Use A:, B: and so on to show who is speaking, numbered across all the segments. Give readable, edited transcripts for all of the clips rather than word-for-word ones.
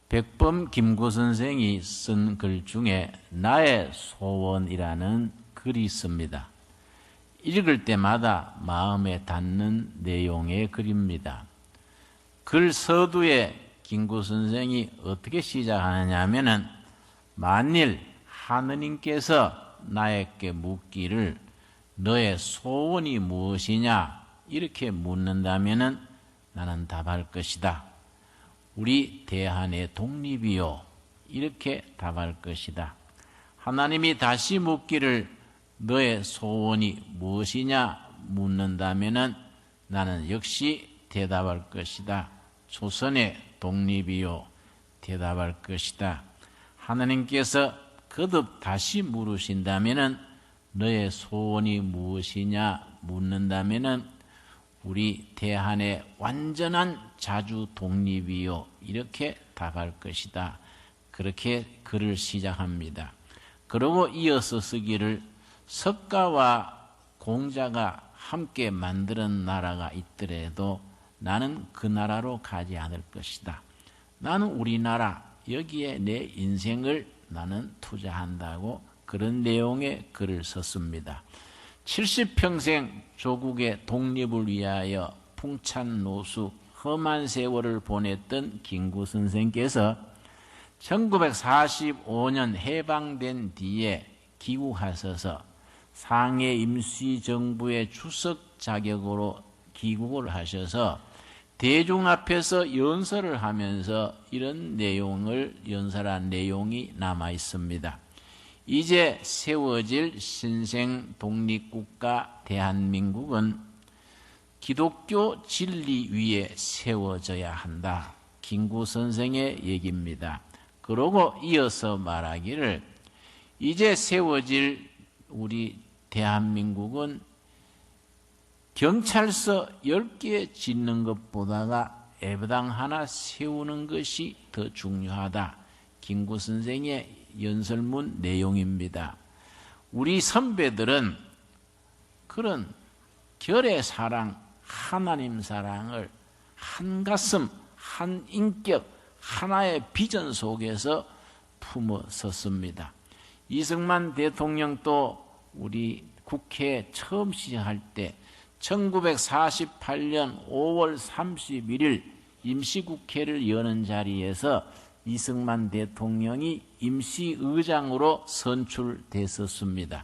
A: 백범 김구 선생이 쓴 글 중에 나의 소원이라는 글이 있습니다. 읽을 때마다 마음에 닿는 내용의 글입니다. 글 서두에 김구 선생이 어떻게 시작하느냐 하면은 만일 하느님께서 나에게 묻기를 너의 소원이 무엇이냐 이렇게 묻는다면은 나는 답할 것이다. 우리 대한의 독립이요 이렇게 답할 것이다. 하나님이 다시 묻기를 너의 소원이 무엇이냐 묻는다면은 나는 역시 대답할 것이다. 조선의 독립이요 대답할 것이다. 하나님께서 거듭 다시 물으신다면은 너의 소원이 무엇이냐 묻는다면은 우리 대한의 완전한 자주 독립이요 이렇게 답할 것이다. 그렇게 글을 시작합니다. 그리고 이어서 쓰기를 석가와 공자가 함께 만드는 나라가 있더라도 나는 그 나라로 가지 않을 것이다. 나는 우리나라 여기에 내 인생을 나는 투자한다고 그런 내용의 글을 썼습니다. 70평생 조국의 독립을 위하여 풍찬노수 험한 세월을 보냈던 김구 선생께서 1945년 해방된 뒤에 귀국하셔서 상해 임시정부의 주석 자격으로 귀국을 하셔서 대중 앞에서 연설을 하면서 이런 내용을 연설한 내용이 남아 있습니다. 이제 세워질 신생 독립국가 대한민국은 기독교 진리 위에 세워져야 한다. 김구 선생의 얘기입니다. 그러고 이어서 말하기를 이제 세워질 우리 대한민국은 경찰서 10개 짓는 것보다가 애당 하나 세우는 것이 더 중요하다. 김구 선생의 연설문 내용입니다. 우리 선배들은 그런 결의 사랑, 하나님 사랑을 한 가슴, 한 인격, 하나의 비전 속에서 품어 섰습니다. 이승만 대통령도 우리 국회 처음 시작할 때 1948년 5월 31일 임시국회를 여는 자리에서 이승만 대통령이 임시의장으로 선출됐었습니다.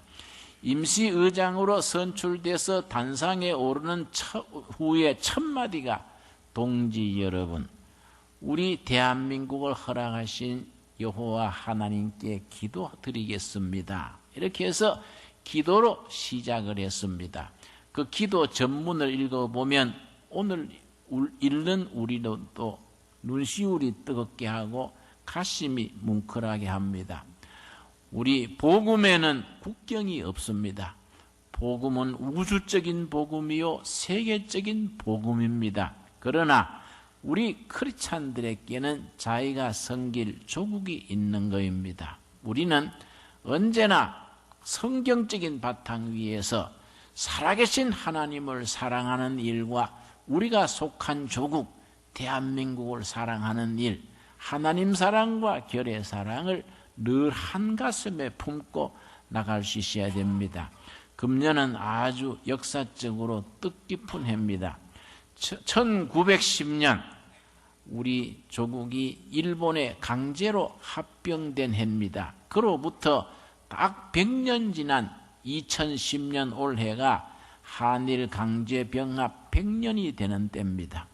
A: 임시의장으로 선출돼서 단상에 오르는 후에 첫 마디가 동지 여러분, 우리 대한민국을 허락하신 여호와 하나님께 기도드리겠습니다. 이렇게 해서 기도로 시작을 했습니다. 그 기도 전문을 읽어보면 오늘 읽는 우리도 또 눈시울이 뜨겁게 하고 가슴이 뭉클하게 합니다. 우리 복음에는 국경이 없습니다. 복음은 우주적인 복음이요 세계적인 복음입니다. 그러나 우리 크리스찬들에게는 자기가 섬길 조국이 있는 것입니다. 우리는 언제나 성경적인 바탕 위에서 살아계신 하나님을 사랑하는 일과 우리가 속한 조국 대한민국을 사랑하는 일, 하나님 사랑과 결의 사랑을 늘 한가슴에 품고 나갈 수 있어야 됩니다. 금년은 아주 역사적으로 뜻깊은 해입니다. 1910년 우리 조국이 일본에 강제로 합병된 해입니다. 그로부터 딱 100년 지난 2010년 올해가 한일 강제 병합 100년이 되는 때입니다.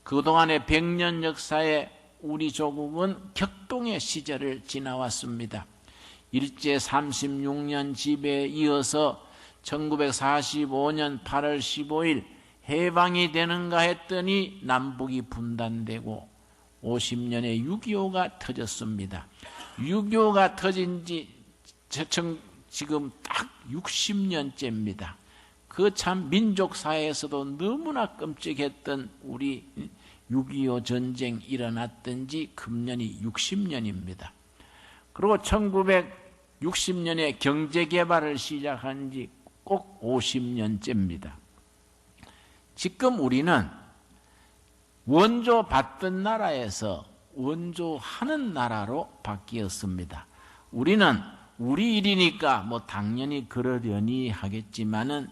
A: 그동안의 100년 역사에 우리 조국은 격동의 시절을 지나왔습니다. 일제 36년 지배에 이어서 1945년 8월 15일 해방이 되는가 했더니 남북이 분단되고 50년에 6.25가 터졌습니다. 6.25가 터진 지 지금 딱 60년째입니다. 그 참 민족사회에서도 너무나 끔찍했던 우리 6.25 전쟁 일어났던 지 금년이 60년입니다. 그리고 1960년에 경제개발을 시작한 지 꼭 50년째입니다. 지금 우리는 원조 받던 나라에서 원조하는 나라로 바뀌었습니다. 우리는 우리 일이니까 뭐 당연히 그러려니 하겠지만은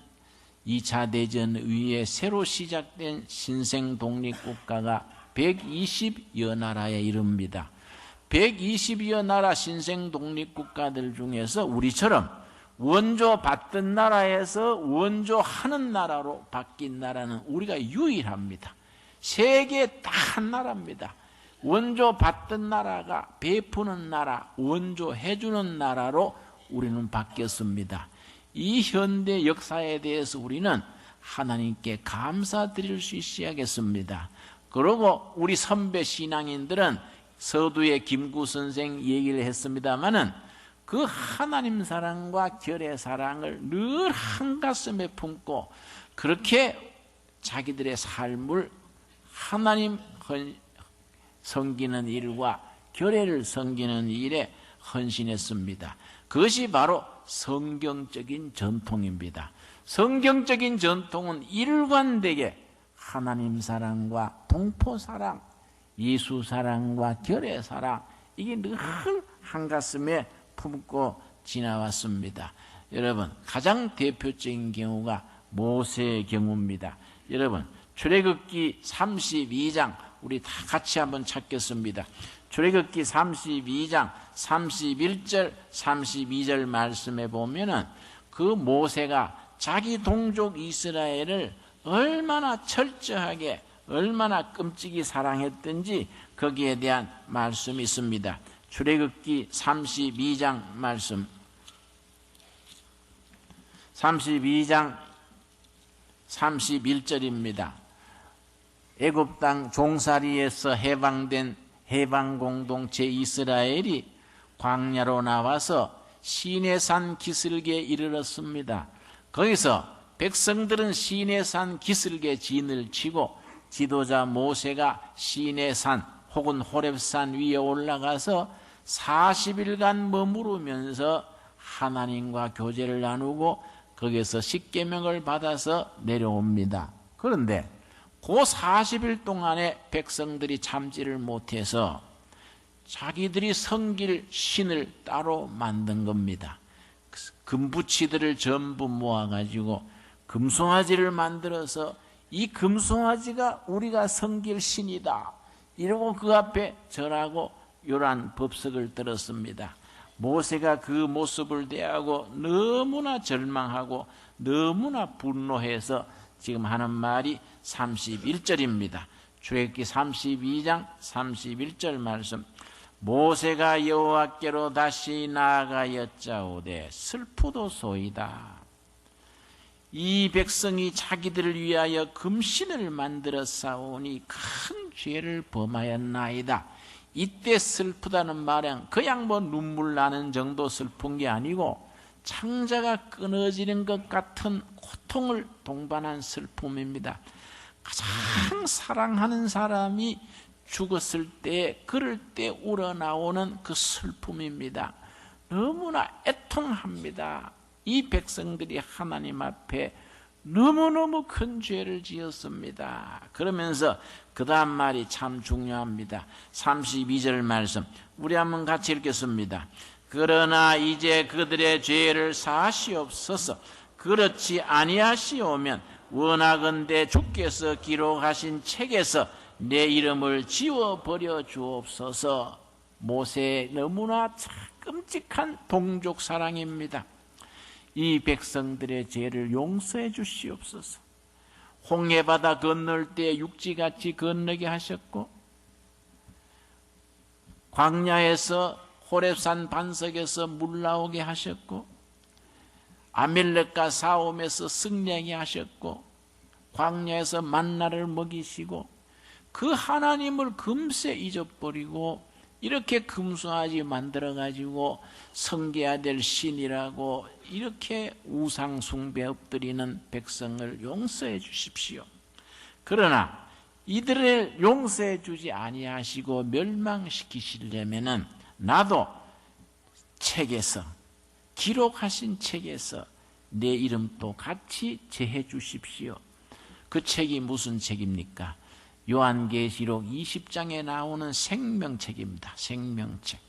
A: 2차 대전 이후에 새로 시작된 신생 독립국가가 120여 나라에 이릅니다. 120여 나라 신생 독립국가들 중에서 우리처럼 원조 받던 나라에서 원조하는 나라로 바뀐 나라는 우리가 유일합니다. 세계 딱 한 나라입니다. 원조 받던 나라가 베푸는 나라, 원조 해주는 나라로 우리는 바뀌었습니다. 이 현대 역사에 대해서 우리는 하나님께 감사드릴 수 있어야겠습니다. 그리고 우리 선배 신앙인들은 서두에 김구 선생 얘기를 했습니다마는 그 하나님 사랑과 결의 사랑을 늘 한가슴에 품고 그렇게 자기들의 삶을 하나님 섬기는 일과 결의를 섬기는 일에 헌신했습니다. 그것이 바로 성경적인 전통입니다. 성경적인 전통은 일관되게 하나님 사랑과 동포 사랑, 예수 사랑과 결의 사랑, 이게 늘 한가슴에 품고 지나왔습니다. 여러분, 가장 대표적인 경우가 모세의 경우입니다. 여러분, 출애굽기 32장 우리 다 같이 한번 찾겠습니다. 출애굽기 32장 31절 32절 말씀에 보면은 그 모세가 자기 동족 이스라엘을 얼마나 철저하게 얼마나 끔찍이 사랑했던지 거기에 대한 말씀이 있습니다. 출애굽기 32장 말씀 32장 31절입니다. 애굽 땅 종살이에서 해방된 해방공동체 이스라엘이 광야로 나와서 시내산 기슭에 이르렀습니다. 거기서 백성들은 시내산 기슭에 진을 치고 지도자 모세가 시내산 혹은 호렙산 위에 올라가서 40일간 머무르면서 하나님과 교제를 나누고 거기서 십계명을 받아서 내려옵니다. 그런데 그 40일 동안에 백성들이 참지를 못해서 자기들이 섬길 신을 따로 만든 겁니다. 금부치들을 전부 모아가지고 금송아지를 만들어서 이 금송아지가 우리가 섬길 신이다 이러고 그 앞에 절하고 요란 법석을 들었습니다. 모세가 그 모습을 대하고 너무나 절망하고 너무나 분노해서 지금 하는 말이 31절입니다. 출애굽기 32장 31절 말씀. 모세가 여호와께로 다시 나아가였자오되 슬프도소이다. 이 백성이 자기들을 위하여 금신을 만들어 싸우니 큰 죄를 범하였나이다. 이때 슬프다는 말은 그냥 뭐 눈물 나는 정도 슬픈 게 아니고 창자가 끊어지는 것 같은 고통을 동반한 슬픔입니다. 가장 사랑하는 사람이 죽었을 때 그럴 때 우러나오는 그 슬픔입니다. 너무나 애통합니다. 이 백성들이 하나님 앞에 너무너무 큰 죄를 지었습니다. 그러면서 그 다음 말이 참 중요합니다. 32절 말씀 우리 한번 같이 읽겠습니다. 그러나 이제 그들의 죄를 사하시옵소서. 그렇지 아니하시오면 원하건대 주께서 기록하신 책에서 내 이름을 지워버려 주옵소서. 모세의 너무나 끔찍한 동족 사랑입니다. 이 백성들의 죄를 용서해 주시옵소서. 홍해바다 건널 때 육지같이 건너게 하셨고 광야에서 호렙산 반석에서 물 나오게 하셨고 아멜렉과 싸움에서 승리하게 하셨고 광야에서 만나를 먹이시고 그 하나님을 금세 잊어버리고 이렇게 금송아지 만들어가지고 섬겨야 될 신이라고 이렇게 우상 숭배 엎드리는 백성을 용서해 주십시오. 그러나 이들을 용서해 주지 아니하시고 멸망시키시려면은 나도 책에서 기록하신 책에서 내 이름도 같이 제해 주십시오. 그 책이 무슨 책입니까? 요한계시록 20장에 나오는 생명책입니다. 생명책.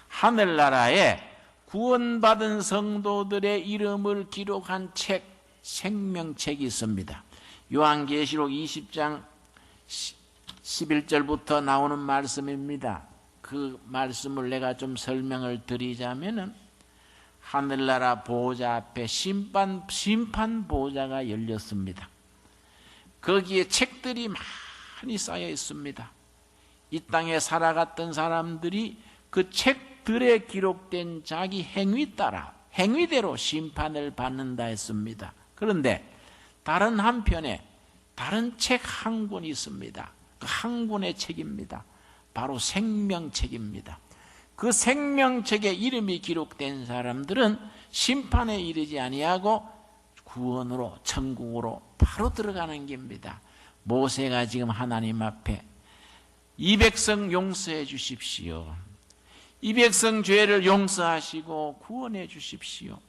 A: 하늘나라에 구원받은 성도들의 이름을 기록한 책, 생명책이 있습니다. 요한계시록 20장 11절부터 나오는 말씀입니다. 그 말씀을 내가 좀 설명을 드리자면은, 하늘나라 보호자 앞에 심판 보호자가 열렸습니다. 거기에 책들이 많이 쌓여 있습니다. 이 땅에 살아갔던 사람들이 그 책들에 기록된 자기 행위 따라 행위대로 심판을 받는다 했습니다. 그런데 다른 한편에 다른 책 한 권이 있습니다. 그 한 권의 책입니다. 바로 생명책입니다. 그 생명책에 이름이 기록된 사람들은 심판에 이르지 아니하고 구원으로, 천국으로 바로 들어가는 겁니다. 모세가 지금 하나님 앞에 이 백성 용서해 주십시오, 이 백성 죄를 용서하시고 구원해 주십시오,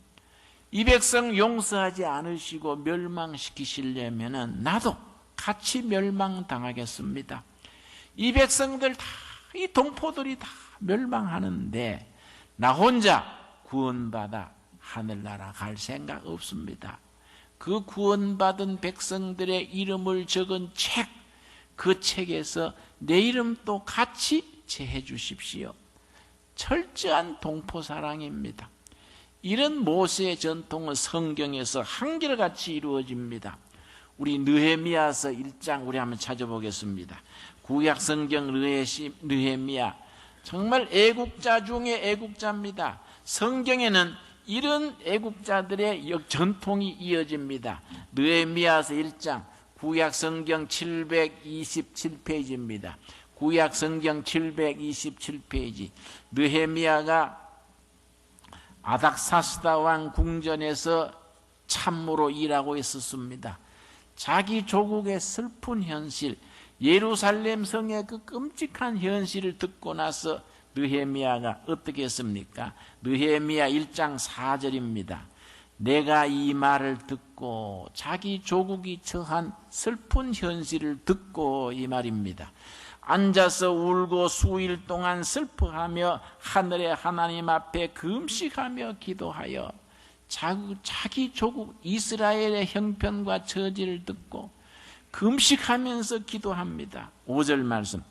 A: 이 백성 용서하지 않으시고 멸망시키시려면 나도 같이 멸망당하겠습니다. 이 백성들 다, 이 동포들이 다 멸망하는데 나 혼자 구원받아 하늘나라 갈 생각 없습니다. 그 구원받은 백성들의 이름을 적은 책, 그 책에서 내 이름도 같이 제해 주십시오. 철저한 동포사랑입니다. 이런 모세의 전통은 성경에서 한결같이 이루어집니다. 우리 느헤미야서 1장 우리 한번 찾아보겠습니다. 구약성경 느헤미야, 정말 애국자 중에 애국자입니다. 성경에는 이런 애국자들의 전통이 이어집니다. 느헤미야서 1장, 구약성경 727페이지입니다. 구약성경 727페이지. 느헤미야가 아닥사스다 왕 궁전에서 참모로 일하고 있었습니다. 자기 조국의 슬픈 현실, 예루살렘 성의 그 끔찍한 현실을 듣고 나서 느헤미야가 어떻게 했습니까? 느헤미야 1장 4절입니다. 내가 이 말을 듣고, 자기 조국이 처한 슬픈 현실을 듣고, 이 말입니다. 앉아서 울고 수일 동안 슬퍼하며 하늘의 하나님 앞에 금식하며 기도하여 자기 조국 이스라엘의 형편과 처지를 듣고 금식하면서 기도합니다. 5절 말씀.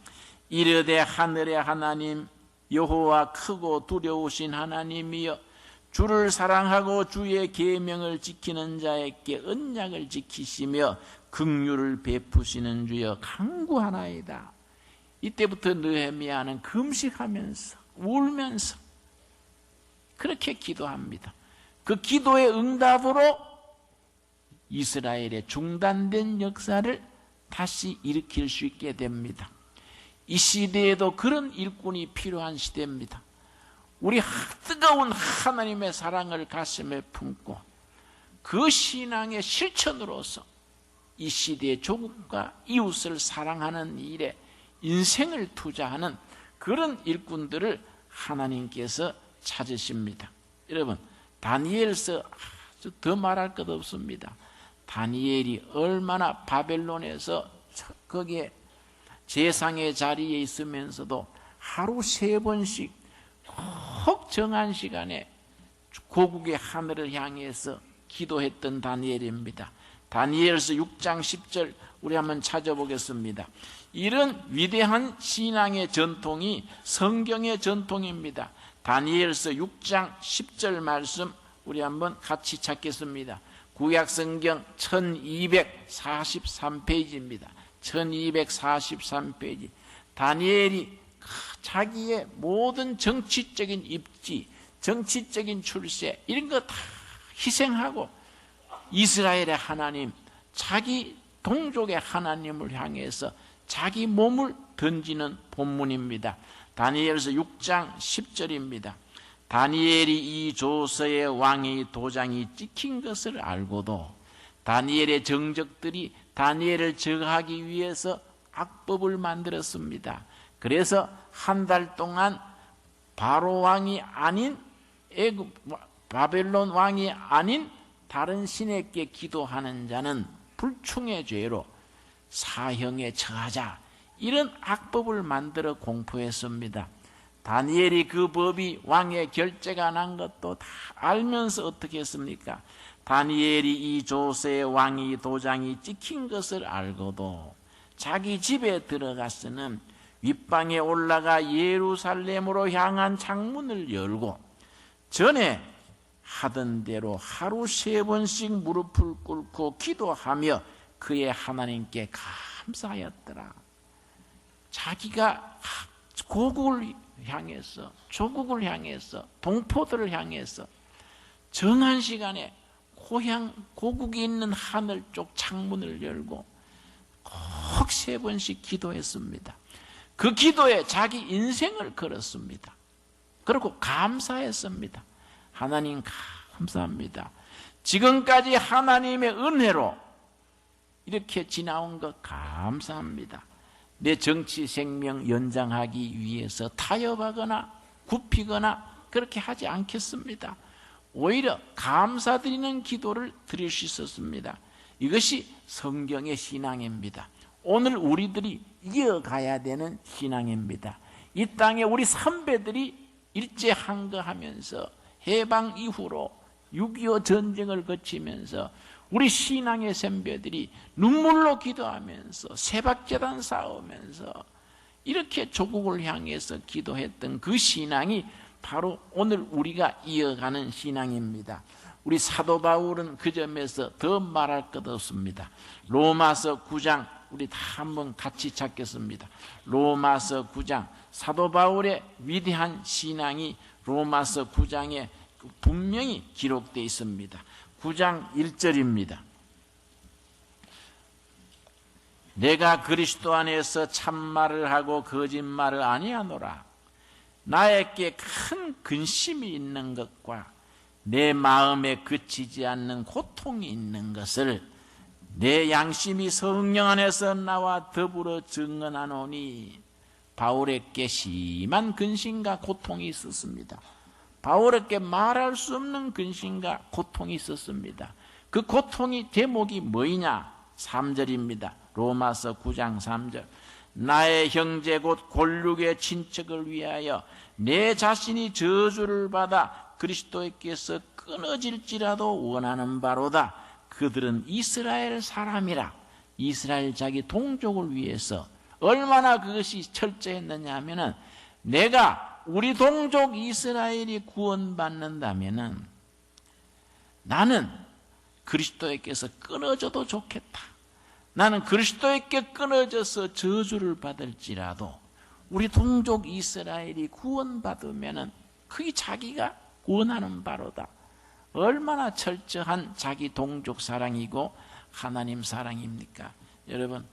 A: 이르되 하늘의 하나님 여호와 크고 두려우신 하나님이여, 주를 사랑하고 주의 계명을 지키는 자에게 언약을 지키시며 긍휼을 베푸시는 주여 간구하나이다. 이때부터 느헤미야는 금식하면서 울면서 그렇게 기도합니다. 그 기도의 응답으로 이스라엘의 중단된 역사를 다시 일으킬 수 있게 됩니다. 이 시대에도 그런 일꾼이 필요한 시대입니다. 우리 뜨거운 하나님의 사랑을 가슴에 품고 그 신앙의 실천으로서 이 시대의 조국과 이웃을 사랑하는 일에 인생을 투자하는 그런 일꾼들을 하나님께서 찾으십니다. 여러분, 다니엘서 아주 더 말할 것 없습니다. 다니엘이 얼마나 바벨론에서 거기에 제상의 자리에 있으면서도 하루 3번씩 꼭 정한 시간에 고국의 하늘을 향해서 기도했던 다니엘입니다. 다니엘서 6장 10절 우리 한번 찾아보겠습니다. 이런 위대한 신앙의 전통이 성경의 전통입니다. 다니엘서 6장 10절 말씀 우리 한번 같이 찾겠습니다. 구약성경 1243페이지입니다. 1243페이지. 다니엘이 자기의 모든 정치적인 입지, 정치적인 출세 이런 거 다 희생하고 이스라엘의 하나님, 자기 동족의 하나님을 향해서 자기 몸을 던지는 본문입니다. 다니엘서 6장 10절입니다. 다니엘이 이 조서의 왕의 도장이 찍힌 것을 알고도 다니엘의 정적들이 다니엘을 저하기 위해서 악법을 만들었습니다. 그래서 한 달 동안 바로 왕이 아닌 바벨론 왕이 아닌 다른 신에게 기도하는 자는 불충의 죄로 사형에 처하자, 이런 악법을 만들어 공포했습니다. 다니엘이 그 법이 왕의 결재가 난 것도 다 알면서 어떻게 했습니까? 다니엘이 이 조세의 왕이 도장이 찍힌 것을 알고도 자기 집에 들어가서는 윗방에 올라가 예루살렘으로 향한 창문을 열고 전에 하던 대로 하루 3번씩 무릎을 꿇고 기도하며 그의 하나님께 감사하였더라. 자기가 고국을 향해서, 조국을 향해서, 동포들을 향해서 정한 시간에 고향, 고국이 있는 하늘 쪽 창문을 열고 꼭 3번씩 기도했습니다. 그 기도에 자기 인생을 걸었습니다. 그리고 감사했습니다. 하나님 감사합니다. 지금까지 하나님의 은혜로 이렇게 지나온 것 감사합니다. 내 정치 생명 연장하기 위해서 타협하거나 굽히거나 그렇게 하지 않겠습니다. 오히려 감사드리는 기도를 드릴 수 있었습니다. 이것이 성경의 신앙입니다. 오늘 우리들이 이어가야 되는 신앙입니다. 이 땅에 우리 선배들이 일제항거하면서 해방 이후로 6.25 전쟁을 거치면서 우리 신앙의 선배들이 눈물로 기도하면서 새벽제단 쌓으면서 이렇게 조국을 향해서 기도했던 그 신앙이 바로 오늘 우리가 이어가는 신앙입니다. 우리 사도 바울은 그 점에서 더 말할 것 없습니다. 로마서 9장 우리 다 한번 같이 찾겠습니다. 로마서 9장 사도 바울의 위대한 신앙이 로마서 9장에 분명히 기록되어 있습니다. 9장 1절입니다. 내가 그리스도 안에서 참말을 하고 거짓말을 아니하노라. 나에게 큰 근심이 있는 것과 내 마음에 그치지 않는 고통이 있는 것을 내 양심이 성령 안에서 나와 더불어 증언하노니. 바울에게 심한 근심과 고통이 있었습니다. 바울에게 말할 수 없는 근심과 고통이 있었습니다. 그 고통이 제목이 뭐이냐? 3절입니다. 로마서 9장 3절. 나의 형제 곧 골육의 친척을 위하여 내 자신이 저주를 받아 그리스도께서 끊어질지라도 원하는 바로다. 그들은 이스라엘 사람이라. 이스라엘 자기 동족을 위해서 얼마나 그것이 철저했느냐 하면은 내가 우리 동족 이스라엘이 구원받는다면은 나는 그리스도께서 끊어져도 좋겠다. 나는 그리스도께 끊어져서 저주를 받을지라도 우리 동족 이스라엘이 구원받으면은 그게 자기가 원하는 바로다. 얼마나 철저한 자기 동족 사랑이고 하나님 사랑입니까? 여러분,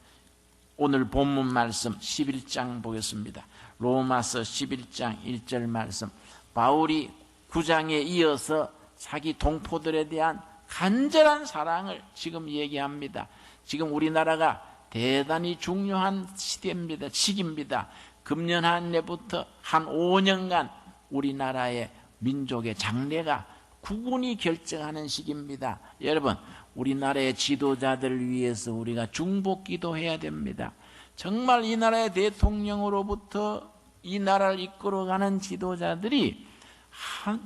A: 오늘 본문 말씀 11장 보겠습니다. 로마서 11장 1절 말씀. 바울이 9장에 이어서 자기 동포들에 대한 간절한 사랑을 지금 얘기합니다. 지금 우리나라가 대단히 중요한 시대입니다. 시기입니다. 금년 한 해부터 한 5년간 우리나라의 민족의 장래가 국군이 결정하는 시기입니다. 여러분, 우리나라의 지도자들을 위해서 우리가 중보기도해야 됩니다. 정말 이 나라의 대통령으로부터 이 나라를 이끌어가는 지도자들이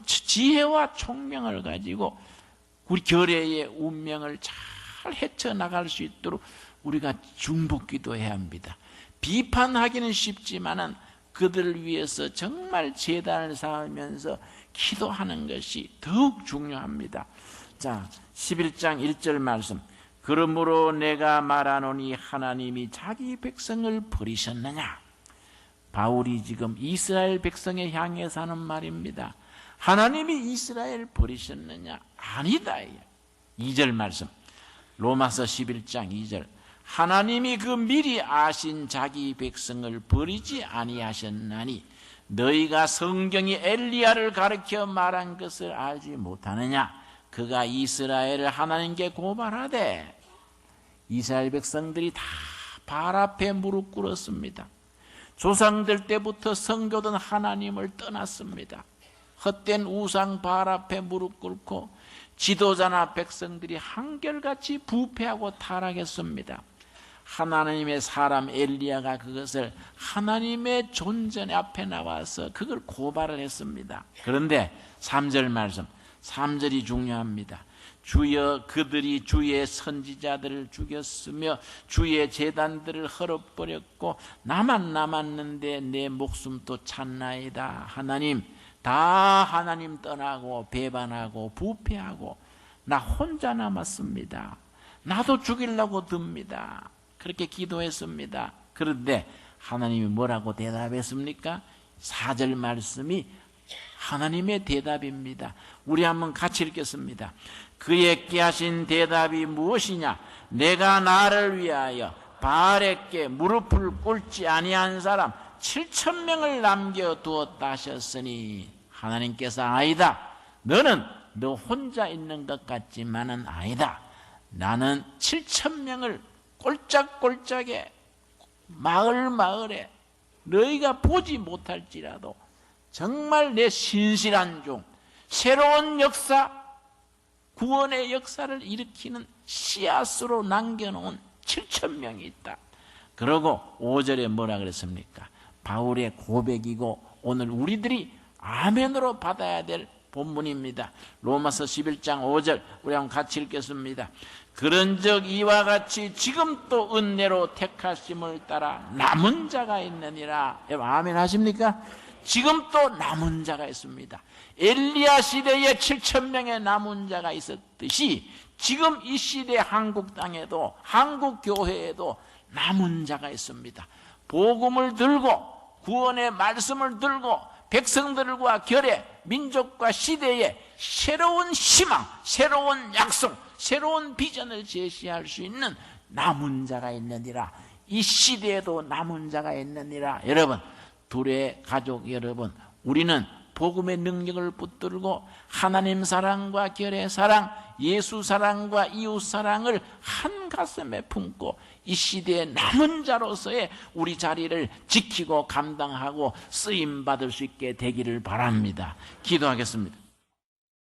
A: 지혜와 총명을 가지고 우리 결의의 운명을 잘 헤쳐나갈 수 있도록 우리가 중보기도해야 합니다. 비판하기는 쉽지만은 그들을 위해서 정말 제단을 쌓으면서 기도하는 것이 더욱 중요합니다. 자, 11장 1절 말씀. 그러므로 내가 말하노니 하나님이 자기 백성을 버리셨느냐? 바울이 지금 이스라엘 백성에 향해서 하는 말입니다. 하나님이 이스라엘 버리셨느냐? 아니다. 2절 말씀. 로마서 11장 2절. 하나님이 그 미리 아신 자기 백성을 버리지 아니하셨나니 너희가 성경이 엘리야를 가르쳐 말한 것을 알지 못하느냐? 그가 이스라엘을 하나님께 고발하되. 이스라엘 백성들이 다 발 앞에 무릎 꿇었습니다. 조상들 때부터 선교던 하나님을 떠났습니다. 헛된 우상 발 앞에 무릎 꿇고 지도자나 백성들이 한결같이 부패하고 타락했습니다. 하나님의 사람 엘리야가 그것을 하나님의 존전 앞에 나와서 그걸 고발을 했습니다. 그런데 3절 말씀, 3절이 중요합니다. 주여 그들이 주의 선지자들을 죽였으며 주의 제단들을 헐어버렸고 나만 남았는데 내 목숨도 찼나이다. 하나님, 다 하나님 떠나고 배반하고 부패하고 나 혼자 남았습니다. 나도 죽이려고 듭니다. 그렇게 기도했습니다. 그런데 하나님이 뭐라고 대답했습니까? 4절 말씀이 하나님의 대답입니다. 우리 한번 같이 읽겠습니다. 그에게 하신 대답이 무엇이냐? 내가 나를 위하여 바알에게 무릎을 꿇지 아니한 사람 7,000명을 남겨두었다 하셨으니 하나님께서 아니다. 너는 너 혼자 있는 것 같지만은 아니다. 나는 7,000명을 꼴짝꼴짝에 마을마을에 너희가 보지 못할지라도 정말 내 신실한 종, 새로운 역사, 구원의 역사를 일으키는 씨앗으로 남겨놓은 7,000명이 있다. 그러고 5절에 뭐라 그랬습니까? 바울의 고백이고 오늘 우리들이 아멘으로 받아야 될 본문입니다. 로마서 11장 5절 우리 한번 같이 읽겠습니다. 그런즉 이와 같이 지금 또 은혜로 택하심을 따라 남은 자가 있느니라. 여러분 아멘 하십니까? 지금 또 남은 자가 있습니다. 엘리야 시대에 7,000명의 남은 자가 있었듯이 지금 이 시대 한국 땅에도 한국 교회에도 남은 자가 있습니다. 복음을 들고 구원의 말씀을 들고 백성들과 결해 민족과 시대에 새로운 희망, 새로운 약속, 새로운 비전을 제시할 수 있는 남은 자가 있느니라. 이 시대에도 남은 자가 있느니라. 여러분, 둘의 가족 여러분, 우리는 복음의 능력을 붙들고 하나님 사랑과 결의 사랑, 예수 사랑과 이웃 사랑을 한 가슴에 품고 이 시대의 남은 자로서의 우리 자리를 지키고 감당하고 쓰임받을 수 있게 되기를 바랍니다. 기도하겠습니다.